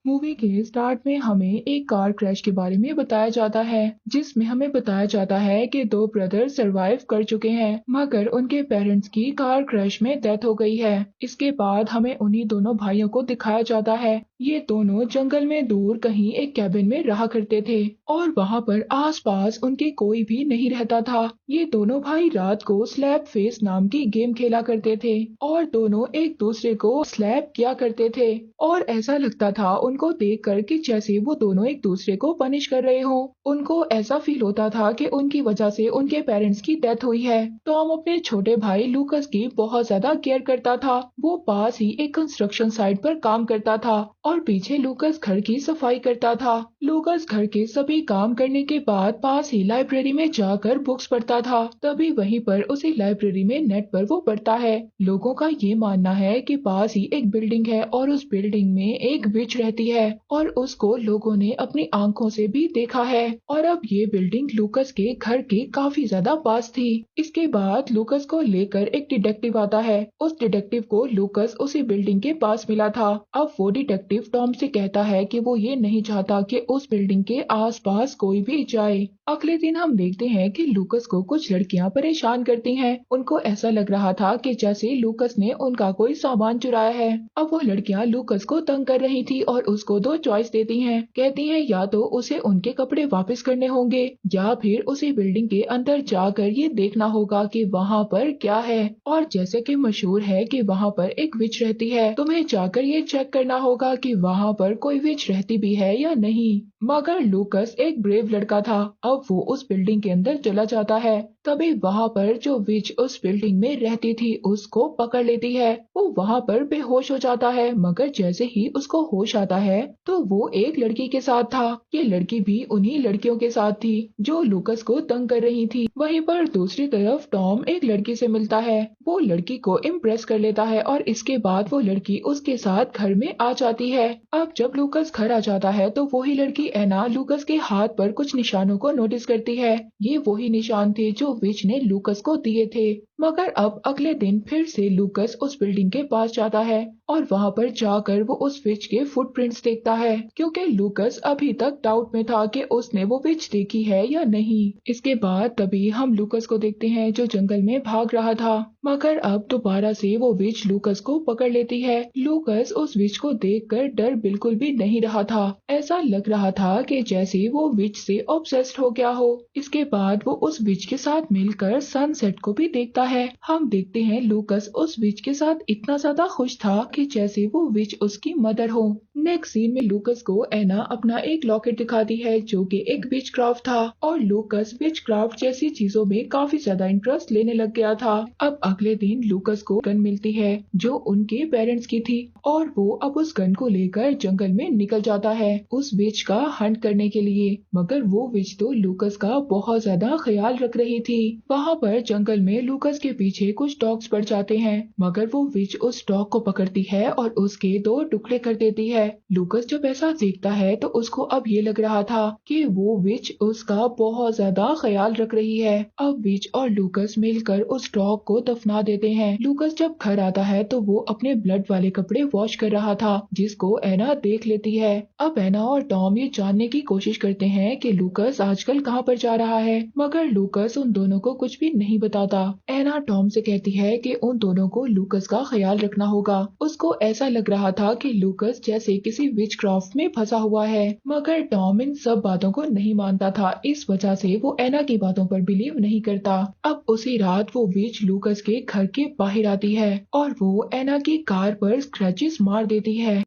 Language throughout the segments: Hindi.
मूवी के स्टार्ट में हमें एक कार क्रैश के बारे में बताया जाता है, जिसमें हमें बताया जाता है कि दो ब्रदर सरवाइव कर चुके हैं, मगर उनके पेरेंट्स की कार क्रैश में डेथ हो गई है। इसके बाद हमें उन्हीं दोनों भाइयों को दिखाया जाता है। ये दोनों जंगल में दूर कहीं एक कैबिन में रहा करते थे और वहाँ पर आसपास उनके कोई भी नहीं रहता था। ये दोनों भाई रात को स्लैप फेस नाम की गेम खेला करते थे और दोनों एक दूसरे को स्लैप किया करते थे और ऐसा लगता था उनको देखकर कि जैसे वो दोनों एक दूसरे को पनिश कर रहे हो। उनको ऐसा फील होता था कि उनकी वजह से उनके पेरेंट्स की डेथ हुई है। टॉम अपने छोटे भाई लूकस की बहुत ज्यादा केयर करता था। वो पास ही एक कंस्ट्रक्शन साइट पर काम करता था और पीछे लूकस घर की सफाई करता था। लूकस घर के सभी काम करने के बाद पास ही लाइब्रेरी में जाकर बुक्स पढ़ता था। तभी वहीं पर उसी लाइब्रेरी में नेट पर वो पढ़ता है। लोगों का ये मानना है कि पास ही एक बिल्डिंग है और उस बिल्डिंग में एक विच रहती है और उसको लोगों ने अपनी आंखों से भी देखा है। और अब ये बिल्डिंग लूकस के घर के काफी ज्यादा पास थी। इसके बाद लूकस को लेकर एक डिटेक्टिव आता है। उस डिटेक्टिव को लूकस उसी बिल्डिंग के पास मिला था। अब वो डिटेक्टिव टॉम से कहता है कि वो ये नहीं चाहता कि उस बिल्डिंग के आसपास कोई भी जाए। अगले दिन हम देखते हैं कि लूकस को कुछ लड़कियां परेशान करती हैं। उनको ऐसा लग रहा था कि जैसे लूकस ने उनका कोई सामान चुराया है। अब वो लड़कियां लूकस को तंग कर रही थी और उसको दो चॉइस देती हैं। कहती हैं या तो उसे उनके कपड़े वापस करने होंगे या फिर उसी बिल्डिंग के अंदर जाकर ये देखना होगा कि वहाँ पर क्या है। और जैसे कि मशहूर है कि वहाँ पर एक विच रहती है, तुम्हें जाकर ये चेक करना होगा कि वहाँ पर कोई विच रहती भी है या नहीं। मगर लूकस एक ब्रेव लड़का था। अब वो उस बिल्डिंग के अंदर चला जाता है। तभी वहाँ पर जो विच उस बिल्डिंग में रहती थी उसको पकड़ लेती है। वो वहाँ पर बेहोश हो जाता है, मगर जैसे ही उसको होश आता है तो वो एक लड़की के साथ था। ये लड़की भी उन्हीं लड़कियों के साथ थी जो लूकस को तंग कर रही थी। वहीं पर दूसरी तरफ टॉम एक लड़की से मिलता है। वो लड़की को इम्प्रेस कर लेता है और इसके बाद वो लड़की उसके साथ घर में आ जाती है। अब जब लूकस घर आ जाता है तो वही लड़की एना लूकस के हाथ पर कुछ निशानों को नोटिस करती है। ये वही निशान थे जो विच ने लूकस को दिए थे। मगर अब अगले दिन फिर से लूकस उस बिल्डिंग के पास जाता है और वहाँ पर जाकर वो उस विच के फुटप्रिंट्स देखता है, क्योंकि लूकस अभी तक डाउट में था कि उसने वो विच देखी है या नहीं। इसके बाद तभी हम लूकस को देखते हैं जो जंगल में भाग रहा था, मगर अब दोबारा से वो विच लूकस को पकड़ लेती है। लूकस उस विच को देखकर डर बिल्कुल भी नहीं रहा था। ऐसा लग रहा था कि जैसे वो विच से ऑब्सेस्ड हो गया हो। इसके बाद वो उस विच के साथ मिलकर सनसेट को भी देखता है। हम देखते हैं लूकस उस विच के साथ इतना ज्यादा खुश था कि जैसे वो विच उसकी मदर हो। नेक्स्ट सीन में लूकस को एना अपना एक लॉकेट दिखाती है जो कि एक विच क्राफ्ट था और लूकस विच क्राफ्ट जैसी चीजों में काफी ज्यादा इंटरेस्ट लेने लग गया था। अब अगले दिन लूकस को गन मिलती है जो उनके पेरेंट्स की थी और वो अब उस गन को लेकर जंगल में निकल जाता है उस विच का हंट करने के लिए। मगर वो विच तो लूकस का बहुत ज्यादा ख्याल रख रही थी। वहाँ पर जंगल में लूकस के पीछे कुछ डॉग्स पड़ जाते हैं, मगर वो विच उस डॉग को पकड़ती है और उसके दो टुकड़े कर देती है। लूकस जब ऐसा देखता है तो उसको अब ये लग रहा था कि वो विच उसका बहुत ज्यादा ख्याल रख रही है। अब विच और लूकस मिलकर उस डॉग को दफना देते हैं। लूकस जब घर आता है तो वो अपने ब्लड वाले कपड़े वॉश कर रहा था, जिसको एना देख लेती है। अब एना और टॉम ये जानने की कोशिश करते हैं कि लूकस आजकल कहाँ पर जा रहा है, मगर लूकस उन दोनों को कुछ भी नहीं बताता। एना टॉम से कहती है कि उन दोनों को लूकस का ख्याल रखना होगा। उसको ऐसा लग रहा था कि लूकस जैसे किसी विच क्राफ्ट में फंसा हुआ है, मगर टॉम इन सब बातों को नहीं मानता था। इस वजह से वो एना की बातों पर बिलीव नहीं करता। अब उसी रात वो विच लूकस के घर के बाहर आती है और वो एना की कार पर स्क्रैचेस मार देती है।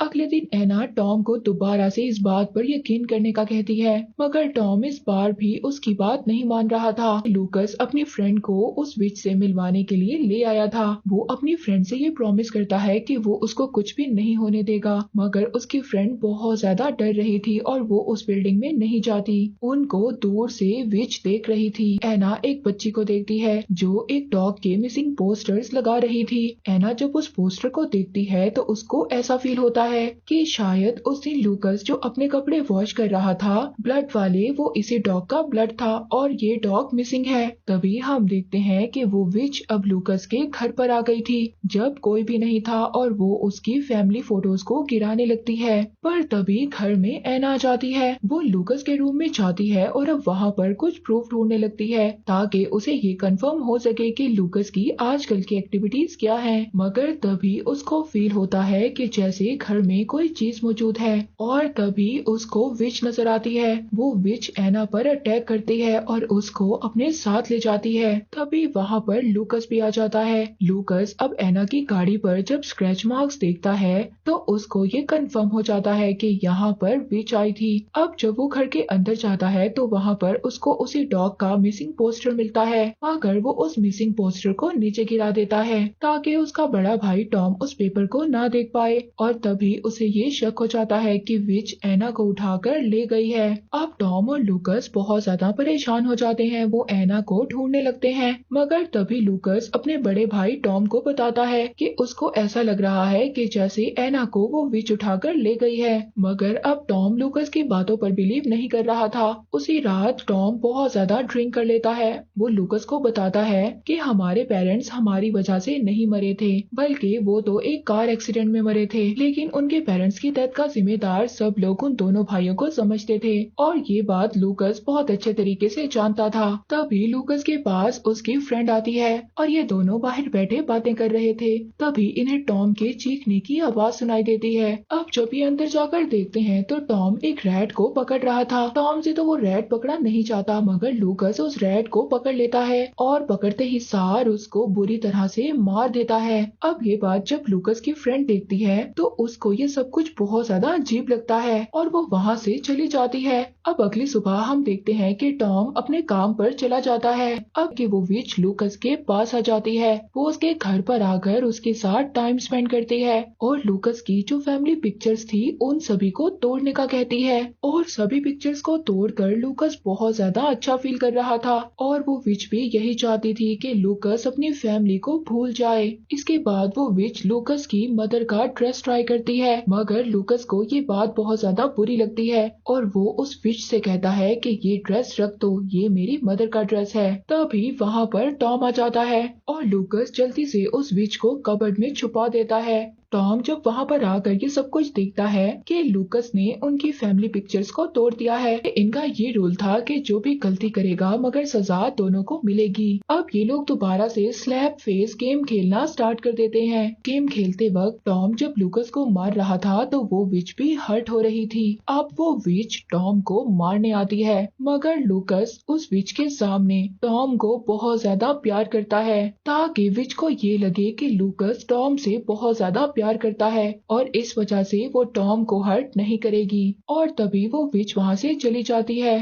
अगले दिन एना टॉम को दोबारा से इस बात पर यकीन करने का कहती है, मगर टॉम इस बार भी उसकी बात नहीं मान रहा था। लूकस अपनी फ्रेंड को उस विच से मिलवाने के लिए ले आया था। वो अपनी फ्रेंड से ये प्रॉमिस करता है कि वो उसको कुछ भी नहीं होने देगा, मगर उसकी फ्रेंड बहुत ज्यादा डर रही थी और वो उस बिल्डिंग में नहीं जाती। उनको दूर से विच देख रही थी। एना एक बच्ची को देखती है जो एक डॉग के मिसिंग पोस्टर्स लगा रही थी। एना जब उस पोस्टर को देखती है तो उसको ऐसा फील होता है कि शायद उस दिन लूकस जो अपने कपड़े वॉश कर रहा था ब्लड वाले, वो इसी डॉग का ब्लड था और ये डॉग मिसिंग है। तभी हम देखते हैं कि वो विच अब लूकस के घर पर आ गई थी जब कोई भी नहीं था और वो उसकी फैमिली फोटोज को गिराने लगती है। पर तभी घर में एना आ जाती है। वो लूकस के रूम में जाती है और अब वहाँ पर कुछ प्रूफ ढूंढने लगती है ताकि उसे ये कंफर्म हो सके कि लूकस की आजकल की एक्टिविटीज क्या है। मगर तभी उसको फील होता है कि जैसे घर में कोई चीज मौजूद है और तभी उसको विच नजर आती है। वो विच एना पर अटैक करती है और उसको अपने साथ ले जाती है। तभी वहाँ पर लूकस भी आ जाता है। लूकस अब एना की गाड़ी पर जब स्क्रैच मार्क्स देखता है तो उसको ये कंफर्म हो जाता है कि यहाँ पर विच आई थी। अब जब वो घर के अंदर जाता है तो वहाँ पर उसको उसी डॉग का मिसिंग पोस्टर मिलता है, मगर वो उस मिसिंग पोस्टर को नीचे गिरा देता है ताकि उसका बड़ा भाई टॉम उस पेपर को ना देख पाए। और तभी उसे ये शक हो जाता है कि विच एना को उठाकर ले गई है। अब टॉम और लूकस बहुत ज्यादा परेशान हो जाते हैं। वो एना को ढूंढने लगते हैं, मगर तभी लूकस अपने बड़े भाई टॉम को बताता है कि उसको ऐसा लग रहा है कि जैसे एना को वो विच उठाकर ले गई है। मगर अब टॉम लूकस की बातों पर बिलीव नहीं कर रहा था। उसी रात टॉम बहुत ज्यादा ड्रिंक कर लेता है। वो लूकस को बताता है कि हमारे पेरेंट्स हमारी वजह से नहीं मरे थे, बल्कि वो तो एक कार एक्सीडेंट में मरे थे। लेकिन उनके पेरेंट्स की डेथ का जिम्मेदार सब लोग उन दोनों भाइयों को समझते थे और ये बात लूकस बहुत अच्छे तरीके से जानता था। तभी लूकस के पास उसकी फ्रेंड आती है और ये दोनों बाहर बैठे बातें कर रहे थे। तभी इन्हें टॉम के चीखने की आवाज सुनाई देती है। अब जब ये अंदर जाकर देखते हैं तो टॉम एक रैट को पकड़ रहा था। टॉम से तो वो रैट पकड़ा नहीं चाहता, मगर लूकस उस रैट को पकड़ लेता है और पकड़ते ही सार उसको बुरी तरह से मार देता है। अब ये बात जब लूकस की फ्रेंड देखती है तो उसको ये सब कुछ बहुत ज्यादा अजीब लगता है और वो वहाँ से चली जाती है। अब अगली सुबह हम देखते हैं कि टॉम अपने काम पर चला जाता है। अब कि वो विच लूकस के पास आ जाती है। वो उसके घर पर आकर उसके साथ टाइम स्पेंड करती है और लूकस की जो फैमिली पिक्चर्स थी उन सभी को तोड़ने का कहती है। और सभी पिक्चर्स को तोड़कर लूकस बहुत ज्यादा अच्छा फील कर रहा था और वो विच भी यही चाहती थी कि लूकस अपनी फैमिली को भूल जाए। इसके बाद वो विच लूकस की मदर का ड्रेस ट्राई करती है, मगर लूकस को ये बात बहुत ज्यादा बुरी लगती है और वो उस विच से कहता है कि ये ड्रेस रख दो, ये मेरी मदर का ड्रेस है। तभी वहाँ पर टॉम आ जाता है और लूकस जल्दी से उस विच को कबर्ड में छुपा देता है। टॉम जब वहाँ पर आकर ये सब कुछ देखता है कि लूकस ने उनकी फैमिली पिक्चर्स को तोड़ दिया है। इनका ये रूल था कि जो भी गलती करेगा मगर सजा दोनों को मिलेगी। अब ये लोग दोबारा से स्लैप फेस गेम खेलना स्टार्ट कर देते हैं। गेम खेलते वक्त टॉम जब लूकस को मार रहा था तो वो विच भी हर्ट हो रही थी। अब वो विच टॉम को मारने आती है, मगर लूकस उस विच के सामने टॉम को बहुत ज्यादा प्यार करता है ताकि विच को ये लगे कि लूकस टॉम से बहुत ज्यादा प्यार करता है और इस वजह से वो टॉम को हर्ट नहीं करेगी। और तभी वो विच वहाँ से चली जाती है।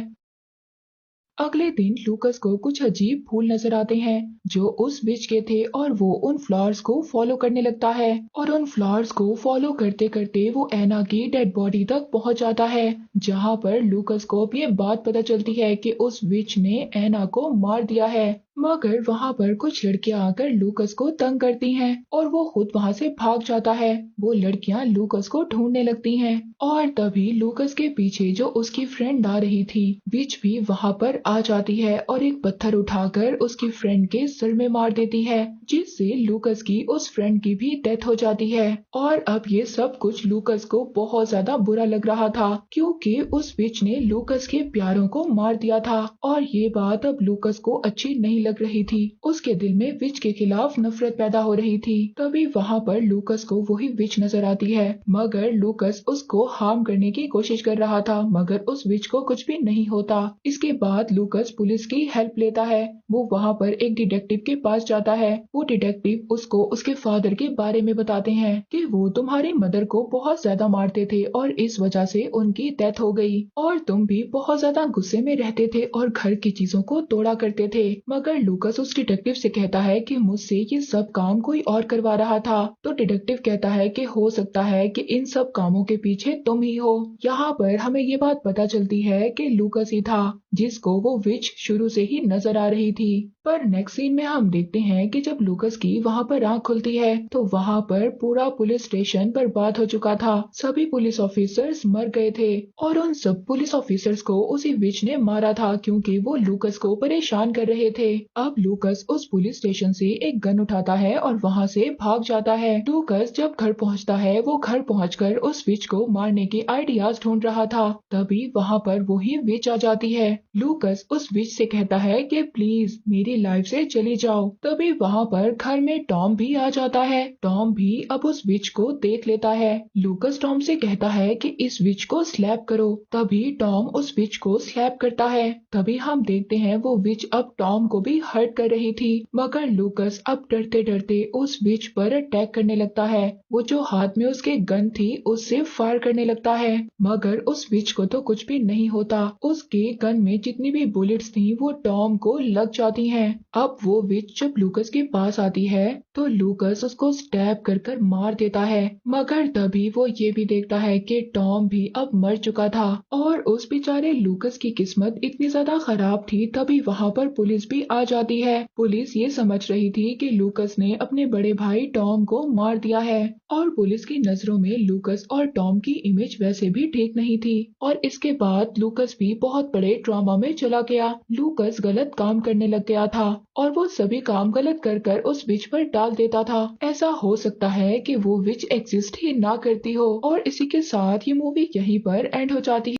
अगले दिन लूकस को कुछ अजीब फूल नजर आते हैं जो उस विच के थे और वो उन फ्लावर्स को फॉलो करने लगता है और उन फ्लावर्स को फॉलो करते करते वो एना की डेड बॉडी तक पहुंच जाता है, जहां पर लूकस को अब ये बात पता चलती है कि उस विच ने एना को मार दिया है। मगर वहाँ पर कुछ लड़कियां आकर लूकस को तंग करती हैं और वो खुद वहाँ से भाग जाता है। वो लड़कियां लूकस को ढूंढने लगती हैं और तभी लूकस के पीछे जो उसकी फ्रेंड आ रही थी विच भी वहाँ पर आ जाती है और एक पत्थर उठाकर उसकी फ्रेंड के सिर में मार देती है, जिससे लूकस की उस फ्रेंड की भी डेथ हो जाती है। और अब ये सब कुछ लूकस को बहुत ज्यादा बुरा लग रहा था क्योंकि उस विच ने लूकस के प्यारों को मार दिया था और ये बात अब लूकस को अच्छी नहीं लग रही थी। उसके दिल में विच के खिलाफ नफरत पैदा हो रही थी। तभी वहाँ पर लूकस को वही विच नजर आती है, मगर लूकस उसको हार्म करने की कोशिश कर रहा था मगर उस विच को कुछ भी नहीं होता। इसके बाद लूकस पुलिस की हेल्प लेता है। वो वहाँ पर एक डिटेक्टिव के पास जाता है। वो डिटेक्टिव उसको उसके फादर के बारे में बताते हैं कि वो तुम्हारी मदर को बहुत ज्यादा मारते थे और इस वजह से उनकी डेथ हो गई और तुम भी बहुत ज्यादा गुस्से में रहते थे और घर की चीजों को तोड़ा करते थे। मगर लूकस उस डिटेक्टिव से कहता है कि मुझसे ये सब काम कोई और करवा रहा था। तो डिटेक्टिव कहता है कि हो सकता है कि इन सब कामों के पीछे तुम ही हो। यहाँ पर हमें ये बात पता चलती है कि लूकस ही था जिसको वो विच शुरू से ही नजर आ रही थी। पर नेक्स्ट सीन में हम देखते हैं कि जब लूकस की वहाँ पर आंख खुलती है तो वहाँ पर पूरा पुलिस स्टेशन बर्बाद हो चुका था। सभी पुलिस ऑफिसर्स मर गए थे और उन सब पुलिस ऑफिसर्स को उसी विच ने मारा था क्योंकि वो लूकस को परेशान कर रहे थे। अब लूकस उस पुलिस स्टेशन से एक गन उठाता है और वहाँ से भाग जाता है। लूकस जब घर पहुँचता है वो घर पहुँचकर उस विच को मारने के आइडियाज ढूंढ रहा था। तभी वहाँ पर वही विच आ जाती है। लूकस उस विच से कहता है कि प्लीज मेरी लाइफ से चली जाओ। तभी वहाँ पर घर में टॉम भी आ जाता है। टॉम भी अब उस विच को देख लेता है। लूकस टॉम से कहता है कि इस विच को स्लैप करो। तभी टॉम उस विच को स्लैप करता है। तभी हम देखते हैं वो विच अब टॉम को भी हर्ट कर रही थी, मगर लूकस अब डरते डरते उस विच पर अटैक करने लगता है। वो जो हाथ में उसके गन थी उससे फायर करने लगता है, मगर उस विच को तो कुछ भी नहीं होता। उसके गन में जितनी भी बुलेट्स थी वो टॉम को लग जाती हैं। अब वो विच जब लूकस के पास आती है तो लूकस उसको स्टैब कर कर मार देता है, मगर तभी वो ये भी देखता है कि टॉम भी अब मर चुका था और उस बेचारे लूकस की किस्मत इतनी ज्यादा खराब थी। तभी वहाँ पर पुलिस भी आ जाती है। पुलिस ये समझ रही थी कि लूकस ने अपने बड़े भाई टॉम को मार दिया है और पुलिस की नजरों में लूकस और टॉम की इमेज वैसे भी ठीक नहीं थी और इसके बाद लूकस भी बहुत बड़े ड्रामा में चला गया। लूकस गलत काम करने लग गया था और वो सभी काम गलत कर कर उस विच पर डाल देता था। ऐसा हो सकता है कि वो विच एग्जिस्ट ही ना करती हो। और इसी के साथ ये मूवी यहीं पर एंड हो जाती है।